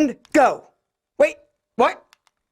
and go. Wait, what?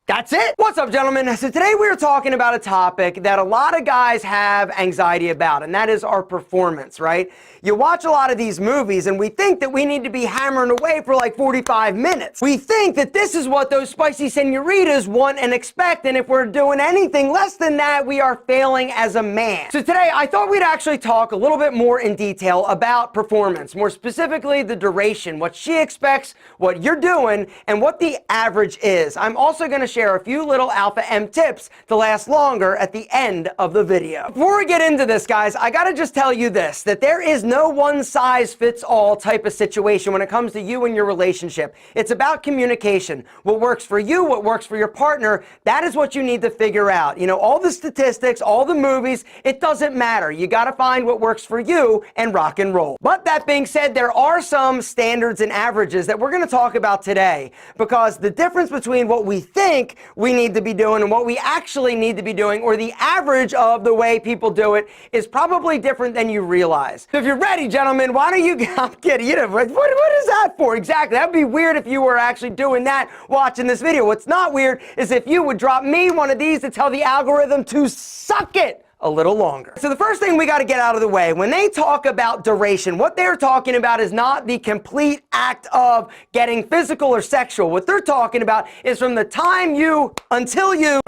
That's it? What's up, gentlemen? So today we are talking about a topic that a lot of guys have anxiety about, and that is our performance, right? You watch a lot of these movies and we think that we need to be hammering away for like 45 minutes. We think that this is what those spicy senoritas want and expect, and if we're doing anything less than that, we are failing as a man. So today I thought we'd actually talk a little bit more in detail about performance, more specifically the duration, what she expects, what you're doing, and what the average is. I'm also going to share a few little Alpha M tips to last longer at the end of the video. Before we get into this, guys, I gotta just tell you this, that there is no one-size-fits-all type of situation when it comes to you and your relationship. It's about communication. What works for you, what works for your partner, that is what you need to figure out. You know, all the statistics, all the movies, it doesn't matter. You gotta find what works for you and rock and roll. But that being said, there are some standards and averages that we're gonna talk about today, because the difference between what we think we need to be doing and what we actually need to be doing, or the average of the way people do it, is probably different than you realize. So if you're ready, gentlemen, why don't you, I'm kidding, you know, what is that for? Exactly, that'd be weird if you were actually doing that watching this video. What's not weird is if you would drop me one of these to tell the algorithm to suck it a little longer. So the first thing we got to get out of the way, when they talk about duration, what they're talking about is not the complete act of getting physical or sexual. What they're talking about is from the time you until you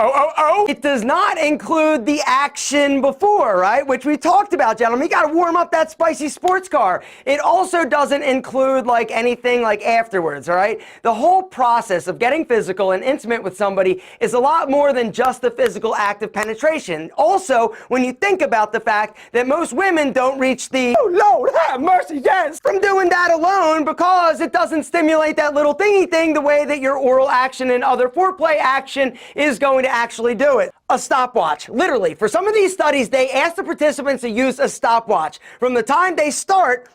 It does not include the action before, right? Which we talked about, gentlemen. You got to warm up that spicy sports car. It also doesn't include like anything like afterwards, all right? The whole process of getting physical and intimate with somebody is a lot more than just the physical act of penetration. Also, when you think about the fact that most women don't reach the, oh Lord have mercy, yes, from doing that alone, because it doesn't stimulate that little thingy thing the way that your oral action and other foreplay action is going to actually do it. A stopwatch. Literally, for some of these studies, they ask the participants to use a stopwatch. From the time they start,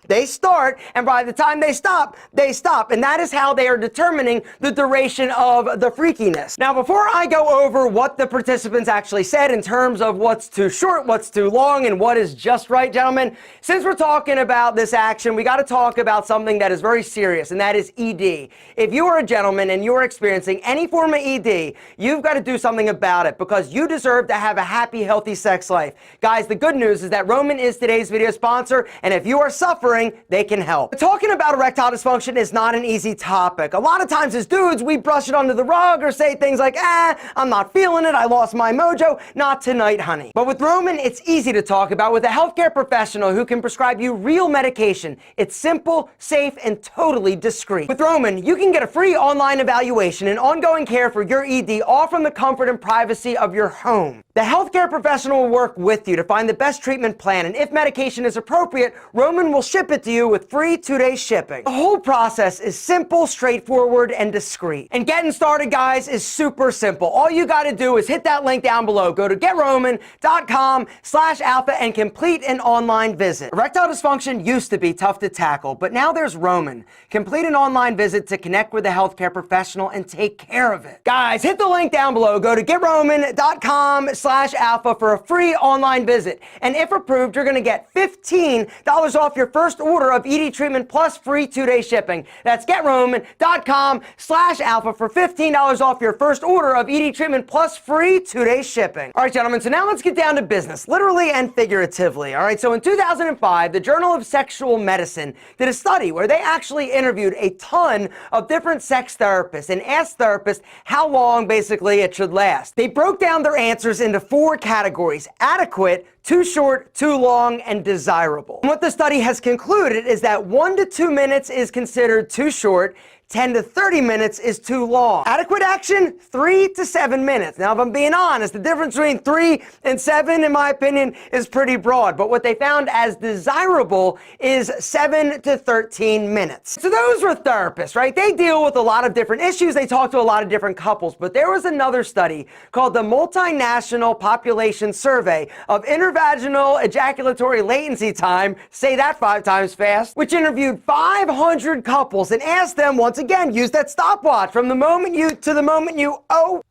and by the time they stop, they stop. And that is how they are determining the duration of the freakiness. Now, before I go over what the participants actually said in terms of what's too short, what's too long, and what is just right, gentlemen, since we're talking about this action, we got to talk about something that is very serious, and that is ED. If you are a gentleman and you are experiencing any form of ED, you've got to do something about it, because you deserve to have a happy, healthy sex life. Guys, the good news is that Roman is today's video sponsor, and if you are suffering, they can help. Talking about erectile dysfunction is not an easy topic. A lot of times as dudes, we brush it under the rug or say things like, I'm not feeling it, I lost my mojo. Not tonight, honey. But with Roman, it's easy to talk about with a healthcare professional who can prescribe you real medication. It's simple, safe, and totally discreet. With Roman, you can get a free online evaluation and ongoing care for your ED, all from the comfort and privacy of your home. The healthcare professional will work with you to find the best treatment plan, and if medication is appropriate, Roman will ship it to you with free 2-day shipping. The whole process is simple, straightforward, and discreet. And getting started, guys, is super simple. All you got to do is hit that link down below. Go to getroman.com/alpha and complete an online visit. Erectile dysfunction used to be tough to tackle, but now there's Roman. Complete an online visit to connect with a healthcare professional and take care of it. Guys, hit the link down below. Go to getroman.com/alpha for a free online visit. And if approved, you're going to get $15 off your first order of ED treatment plus free 2-day shipping. That's getroman.com/alpha for $15 off your first order of ED treatment plus free 2-day shipping. All right, gentlemen, so now let's get down to business, literally and figuratively. All right, so in 2005, the Journal of Sexual Medicine did a study where they actually interviewed a ton of different sex therapists and asked therapists how long basically it should last. They broke down their answers into 4 categories: adequate, too short, too long, and desirable. And what the study has concluded is that 1 to 2 minutes is considered too short, 10 to 30 minutes is too long. Adequate action, 3 to 7 minutes. Now, if I'm being honest, the difference between 3 and 7, in my opinion, is pretty broad. But what they found as desirable is 7 to 13 minutes. So those were therapists, right? They deal with a lot of different issues. They talk to a lot of different couples. But there was another study called the Multinational Population Survey of Intervaginal Ejaculatory Latency Time, say that 5 times fast, which interviewed 500 couples and asked them, once again, use that stopwatch from the moment you to the moment you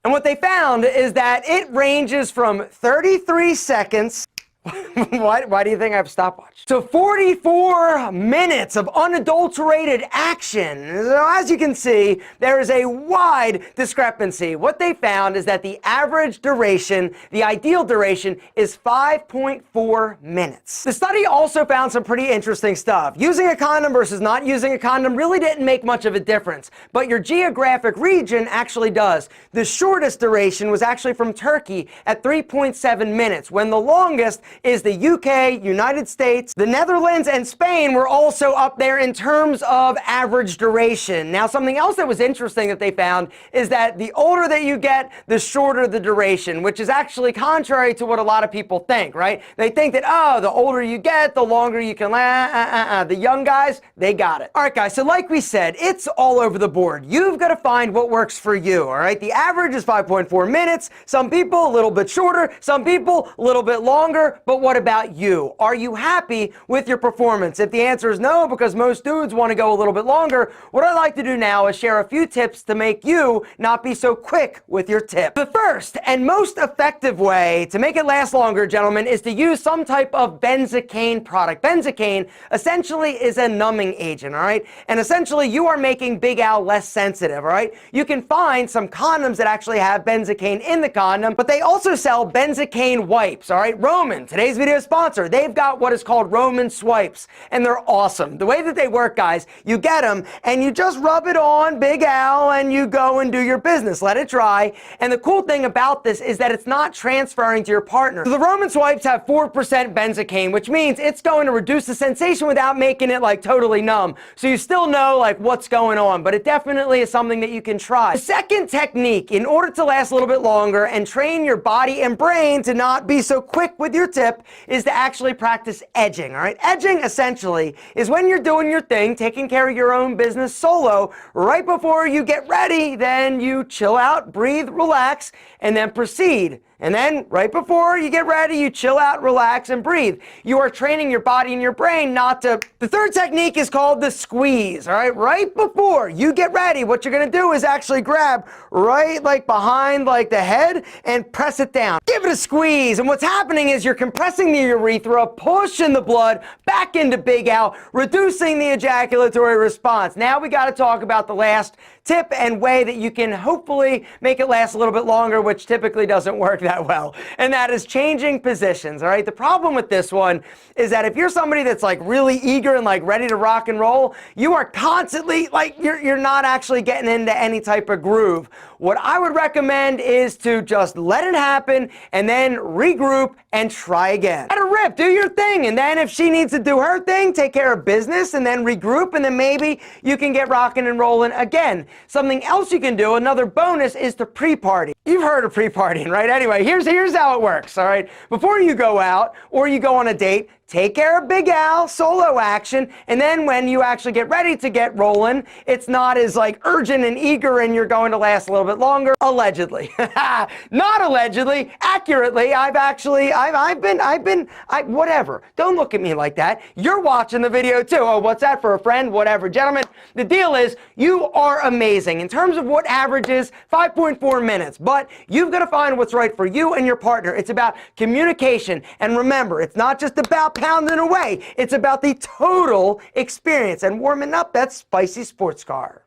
And what they found is that it ranges from 33 seconds Why do you think I have a stopwatch? So 44 minutes of unadulterated action. So as you can see, there is a wide discrepancy. What they found is that the average duration, the ideal duration, is 5.4 minutes. The study also found some pretty interesting stuff. Using a condom versus not using a condom really didn't make much of a difference, but your geographic region actually does. The shortest duration was actually from Turkey at 3.7 minutes, when the longest is the UK, United States, the Netherlands, and Spain were also up there in terms of average duration. Now, something else that was interesting that they found is that the older that you get, the shorter the duration, which is actually contrary to what a lot of people think, right? They think that, oh, the older you get, the longer you can last. The young guys, they got it. All right, guys, so like we said, it's all over the board. You've got to find what works for you, all right? The average is 5.4 minutes. Some people a little bit shorter, some people a little bit longer, but what about you? Are you happy with your performance? If the answer is no, because most dudes want to go a little bit longer, what I'd like to do now is share a few tips to make you not be so quick with your tip. The first and most effective way to make it last longer, gentlemen, is to use some type of benzocaine product. Benzocaine essentially is a numbing agent, all right? And essentially you are making Big Al less sensitive, all right? You can find some condoms that actually have benzocaine in the condom, but they also sell benzocaine wipes, all right? Roman, today's video sponsor, they've got what is called Roman swipes, and they're awesome. The way that they work, guys, you get them and you just rub it on Big Al and you go and do your business. Let it dry. And the cool thing about this is that it's not transferring to your partner. So the Roman swipes have 4% benzocaine, which means it's going to reduce the sensation without making it like totally numb. So you still know like what's going on, but it definitely is something that you can try. The second technique, in order to last a little bit longer and train your body and brain to not be so quick with your tip, is to actually practice edging, all right? Edging essentially is when you're doing your thing, taking care of your own business solo, right before you get ready, then you chill out, breathe, relax, and then proceed. And then right before you get ready, you chill out, relax, and breathe. You are training your body and your brain not to... The third technique is called the squeeze, all right? Right before you get ready, what you're gonna do is actually grab right like behind like the head and press it down. Give it a squeeze, and what's happening is you're compressing the urethra, pushing the blood back into Big Al, reducing the ejaculatory response. Now we gotta talk about the last tip and way that you can hopefully make it last a little bit longer, which typically doesn't work that well, and that is changing positions, all right? The problem with this one is that if you're somebody that's like really eager and like ready to rock and roll, you are constantly like, you're not actually getting into any type of groove. What I would recommend is to just let it happen and then regroup and try again. Let it rip, do your thing, and then if she needs to do her thing, take care of business and then regroup, and then maybe you can get rocking and rolling again. Something else you can do, another bonus, is to pre-party. You've heard of pre-partying, right? Anyway, here's how it works, all right? Before you go out or you go on a date, take care of Big Al, solo action, and then when you actually get ready to get rolling, it's not as like urgent and eager and you're going to last a little bit longer, allegedly. Not allegedly, accurately, whatever. Don't look at me like that. You're watching the video too. Oh, what's that for a friend? Whatever. Gentlemen, the deal is you are amazing. In terms of what average is, 5.4 minutes, but you've got to find what's right for you and your partner. It's about communication, and remember, it's not just about pounding away. It's about the total experience and warming up that spicy sports car.